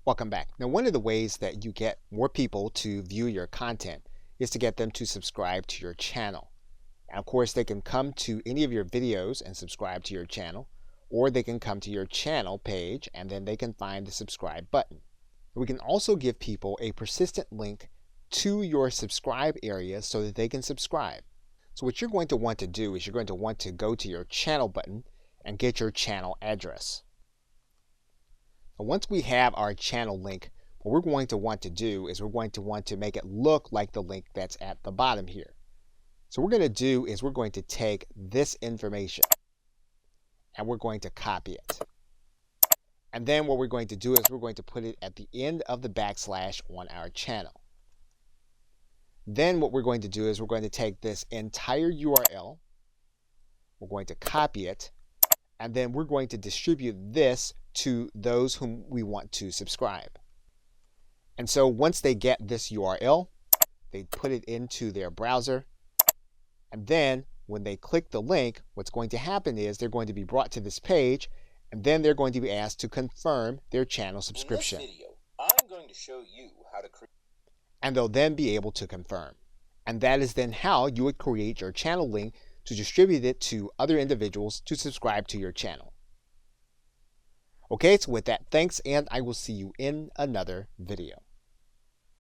Welcome back. Now, one of the ways that you get more people to view your content is to get them to subscribe to your channel. And of course, they can come to any of your videos and subscribe to your channel, or they can come to your channel page and then they can find the subscribe button. We can also give people a persistent link to your subscribe area so that they can subscribe. So what you're going to want to do is you're going to want to go to your channel button and get your channel address. Now, once we have our channel link, what we're going to want to do is we're going to want to make it look like the link that's at the bottom here. So what we're going to do is we're going to take this information and we're going to copy it. And then what we're going to do is we're going to put it at the end of the backslash on our channel. Then what we're going to do is we're going to take this entire URL, we're going to copy it, and then we're going to distribute this to those whom we want to subscribe. And so once they get this URL, they put it into their browser, and then when they click the link, what's going to happen is they're going to be brought to this page, and then they're going to be asked to confirm their channel subscription. In this video, I'm going to show you how to create, and they'll then be able to confirm. And that is then how you would create your channel link to distribute it to other individuals to subscribe to your channel. Okay, so with that, thanks, and I will see you in another video.